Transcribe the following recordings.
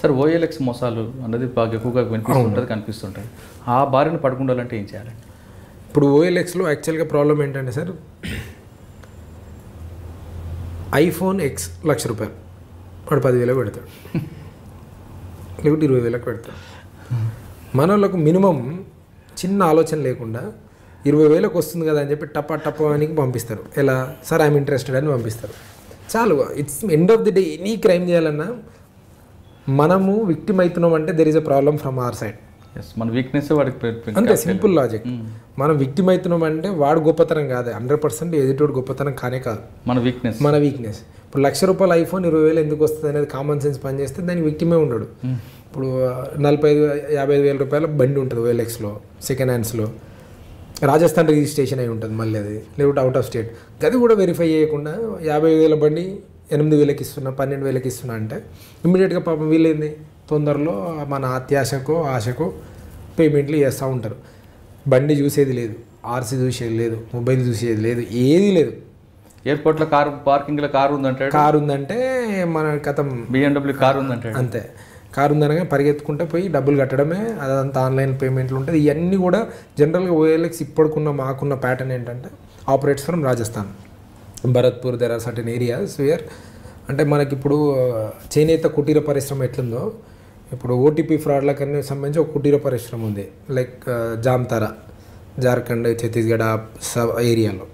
Sir OLX మోసాలు అన్నది బాగా ఎక్కువగా వినిపిస్తుంటుంది, కనిపిస్తుంటుంది. ఆ బారిన పడుకుండాలంటే ఏం చేయాలి? ఇప్పుడు ఓఎల్ఎక్స్లో యాక్చువల్గా ప్రాబ్లం ఏంటంటే సార్, ఐఫోన్ ఎక్స్ ₹1,00,000 వాడు 10,000 పెడతాడు, లేకపోతే 20,000 పెడతాడు. మన వాళ్ళకు మినిమం చిన్న ఆలోచన లేకుండా 20,000 వస్తుంది కదా అని చెప్పి టప్ప అని పంపిస్తారు. ఎలా సార్ ఐఎమ్ ఇంట్రెస్టెడ్ అని పంపిస్తారు. చాలు. It's end of the day any crime చేయాలన్నా మనము విక్టిమ్ అవుతున్నాం అంటే there is a problem from our side. మన వీక్నెస్ వాడికి అంతే సింపుల్ లాజిక్. మనం విక్టిమ్ అవుతున్నాం అంటే వాడు గొప్పతనం కాదు, 100% ఎదుటోడు గొప్పతనం కానే కాదు, మన వీక్నెస్. ఇప్పుడు ₹1,00,000 ఐఫోన్ 20,000 ఎందుకు వస్తుంది అనేది కామన్ సెన్స్ పనిచేస్తే దానికి విక్టిమే ఉండడు. ఇప్పుడు 45,000-50,000 బండి ఉంటుంది ఓఎల్ఎక్స్లో, సెకండ్ హ్యాండ్స్లో, రాజస్థాన్ రిజిస్ట్రేషన్ అయి ఉంటుంది మళ్ళీ అది, లేకపోతే అవుట్ ఆఫ్ స్టేట్. అది కూడా వెరిఫై చేయకుండా 50,000 బండి 8,000 ఇస్తున్నా, 12,000 ఇస్తున్నా అంటే ఇమ్మీడియట్గా పాపం వీళ్ళేంది తొందరలో మన అత్యాశకో ఆశకో పేమెంట్లు చేస్తూ ఉంటారు. బండి చూసేది లేదు, ఆర్సీ చూసేది లేదు, మొబైల్ చూసేది లేదు, ఏది లేదు. ఎయిర్పోర్ట్లో పార్కింగ్లో కారు ఉందంటే మన కథం BMW కారు ఉందంటే అంతే. కారు ఉందనగా పరిగెత్తుకుంటే పోయి డబ్బులు కట్టడమే, అదంతా ఆన్లైన్ పేమెంట్లు ఉంటుంది. ఇవన్నీ కూడా జనరల్గా ఓఎల్ఎక్స్ ఇప్పటికున్న మాకున్న ప్యాటర్న్ ఏంటంటే operates from Rajasthan, Bharatpur, there are certain areas where అంటే మనకి ఇప్పుడు చేనేత కుటీర పరిశ్రమ ఎట్లుందో, ఇప్పుడు ఓటీపీ ఫ్రాడ్లకన్నీ సంబంధించి ఒక కుటీర పరిశ్రమ ఉంది. లైక్ జామ్తారా, జార్ఖండ్, ఛత్తీస్గఢ్ ఏరియాలో.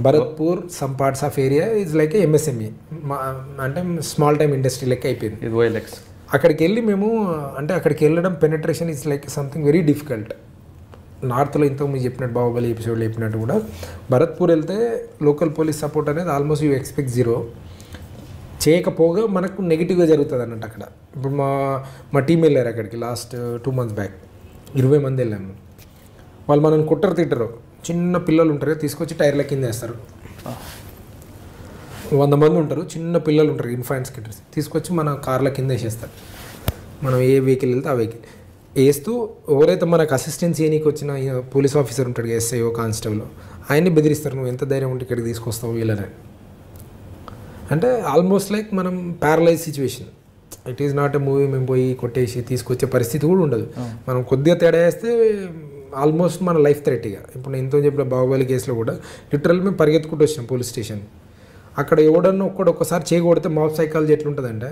Bharatpur some parts of area is like MSME, అంటే స్మాల్ టైమ్ ఇండస్ట్రీ లెక్క అయిపోయింది ఓఎల్ఎక్స్. అక్కడికి వెళ్ళి మేము అంటే అక్కడికి వెళ్ళడం penetration is like something very difficult. నార్త్లో ఇంతకు మీరు చెప్పినట్టు బాహుబలి ఎపిసోడ్లో చెప్పినట్టు కూడా భరత్పూర్ వెళ్తే లోకల్ పోలీస్ సపోర్ట్ అనేది ఆల్మోస్ట్ యూ ఎక్స్పెక్ట్ 0. చేయకపోగా మనకు నెగిటివ్గా జరుగుతుంది అన్నట్టు అక్కడ. ఇప్పుడు మా టీం వెళ్ళారు అక్కడికి లాస్ట్ 2 months బ్యాక్, 20 మంది వెళ్ళాము. వాళ్ళు మనల్ని కుట్టరు తిట్టరు, చిన్న పిల్లలు ఉంటారు తీసుకొచ్చి టైర్ల కింద వేస్తారు. 100 మంది ఉంటారు, చిన్న పిల్లలు ఉంటారు ఇన్ఫాంట్స్ కిట్టర్స్, తీసుకొచ్చి మన కార్ల కింద వేసేస్తారు. మనం ఏ వెహికల్ వెళ్తే ఆ వెహికల్ వేస్తూ ఎవరైతే మనకు అసిస్టెన్స్ చేయనీకి వచ్చిన పోలీస్ ఆఫీసర్ ఉంటాడు, ఎస్ఐఓ కానిస్టేబుల్, ఆయన్ని బెదిరిస్తారు, నువ్వు ఎంత ధైర్యం ఉంటే ఇక్కడికి తీసుకొస్తావు వీళ్ళని. అంటే ఆల్మోస్ట్ లైక్ మనం paralyse situation. It is not a movie మేము పోయి కొట్టేసి తీసుకొచ్చే పరిస్థితి కూడా ఉండదు. మనం కొద్దిగా తేడా వేస్తే ఆల్మోస్ట్ మన లైఫ్ థ్రెట్. ఇక ఇప్పుడు నేను ఎంతో చెప్పిన బాహుబలి కేసులో కూడా లిటరల్ మేము పరిగెత్తుకుంటూ వచ్చాం పోలీస్ స్టేషన్. అక్కడ ఎవడన్నా ఒక్కసారి చేయకూడితే మాప్ సైకాలజీ ఎట్లుంటుందంటే,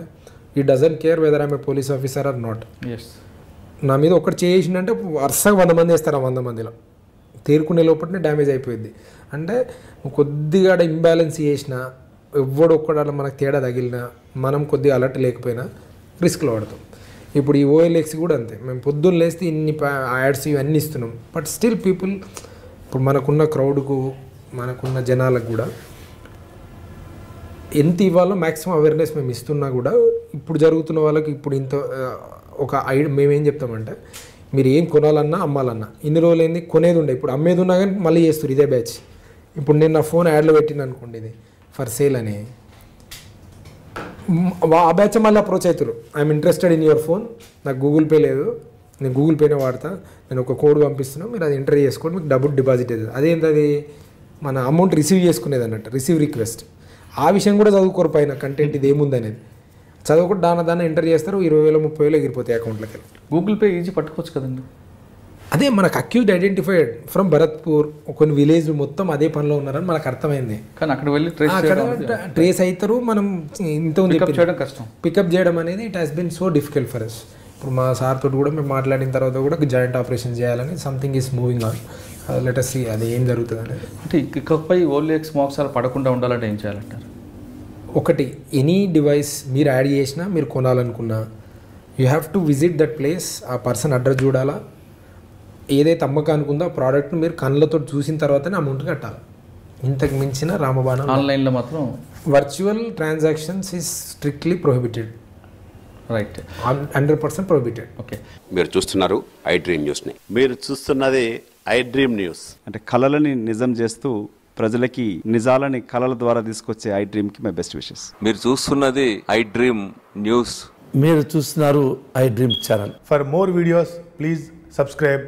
ఈ doesn't care whether I'm a police officer or not. నా మీద ఒకటి చేసిందంటే వరుసగా 100 మంది వేస్తారు. ఆ 100 మందిలో తేరుకునే లోపలనే డ్యామేజ్ అయిపోయింది. అంటే కొద్దిగా ఇంబ్యాలెన్స్ చేసినా, ఎవడు ఒక్కడాల మనకు తేడా తగిలినా, మనం కొద్దిగా అలర్ట్ లేకపోయినా రిస్క్లో పడతాం. ఇప్పుడు ఈ ఓఎల్ఎక్స్ కూడా అంతే. మేము పొద్దున్న లేస్తే ఇన్ని యాడ్స్ ఇవన్నీ ఇస్తున్నాం, బట్ స్టిల్ పీపుల్, ఇప్పుడు మనకున్న క్రౌడ్కు, మనకున్న జనాలకు కూడా ఎంత ఇవ్వాలో మ్యాక్సిమం అవేర్నెస్ మేము ఇస్తున్నా కూడా ఇప్పుడు జరుగుతున్న వాళ్ళకి ఇప్పుడు ఇంత ఒక మేమేం చెప్తామంటే, మీరు ఏం కొనాలన్నా అమ్మాలన్నా ఇన్ని రోజులు ఏంది కొనేది ఉండే, ఇప్పుడు అమ్మేది ఉన్నా కానీ మళ్ళీ చేస్తారు ఇదే బ్యాచ్. ఇప్పుడు నేను నా ఫోన్ యాడ్లో పెట్టిన అనుకోండి, ఇది ఫర్ సేల్ అని, ఆ బ్యాచ్ మళ్ళీ అప్రోచ్ అవుతారు, I'm interested in your phone, నాకు గూగుల్ పే లేదు, నేను గూగుల్ పేనే వాడతా, నేను ఒక కోడ్ పంపిస్తున్నాను, మీరు అది ఎంటర్ చేసుకోండి, మీకు డబ్బులు డిపాజిట్ అవుతుంది. అదేంటి, అది మన అమౌంట్ రిసీవ్ చేసుకునేది అన్నట్టు, రిసీవ్ రిక్వెస్ట్. ఆ విషయం కూడా చదువుకోరు పైన కంటెంట్ ఇది ఏముంది అనేది చదువుకుంటే దాన్ని ఎంటర్ చేస్తారు, 20,000 30,000 ఎగిరిపోతాయి అకౌంట్లోకి. గూగుల్ పే ఈజీ పట్టుకోవచ్చు కదండి. అదే మనకు అక్యూజ్ ఐడెంటిఫైడ్ ఫ్రమ్ భరత్పూర్, కొన్ని విలేజ్ మొత్తం అదే పనిలో ఉన్నారని మనకు అర్థమైంది. కానీ అక్కడ వెళ్ళి ట్రేస్ అవుతారు. మనం ఇంత కష్టం పికప్ చేయడం అనేది it has been so difficult for us. ఇప్పుడు మా సార్ తోటి కూడా మేము మాట్లాడిన తర్వాత కూడా జాయింట్ ఆపరేషన్ చేయాలని something is moving on. Let us see అది ఏం జరుగుతుంది అనేది. అంటే ఇకపై ఓఎల్ఎక్స్ మోసాలు పడకుండా ఉండాలంటే ఏం చేయాలంటారు? ఒకటి, ఎనీ డివైస్ మీరు యాడ్ చేసినా, మీరు కొనాలనుకున్నా, you have to visit that place. ఆ పర్సన్ అడ్రస్ చూడాలా, ఏదైతే అమ్మకానికి ఉందో ఆ ప్రోడక్ట్ని మీరు కళ్ళతో చూసిన తర్వాతనే అమౌంట్ కట్టాలి. ఇంతకు మించిన రామబాణం ఆన్లైన్లో మాత్రం virtual transactions is strictly prohibited. Right, 100% prohibited. Okay, మీరు చూస్తున్నారు ఐ డ్రీమ్ న్యూస్ని. మీరు చూస్తున్నది ఐ డ్రీమ్ న్యూస్. అంటే కళలని నిజం చేస్తూ ప్రజలకి నిజాలని కళల ద్వారా తీసుకొచ్చే ఐ డ్రీమ్కి మై బెస్ట్ విషెస్. మీరు చూస్తున్నది ఐ డ్రీమ్ న్యూస్. మీరు చూస్తున్నారు I dream channel. For more videos please subscribe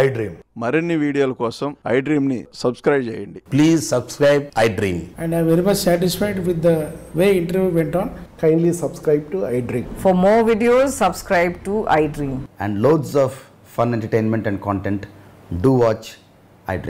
iDream. మరిన్ని వీడియోల కోసం iDreamని సబ్స్క్రైబ్ చేయండి. Please subscribe iDream. And I am very much satisfied with the way interview went on. Kindly subscribe to iDream. For more videos, subscribe to iDream. And loads of fun entertainment and content. Do watch iDream.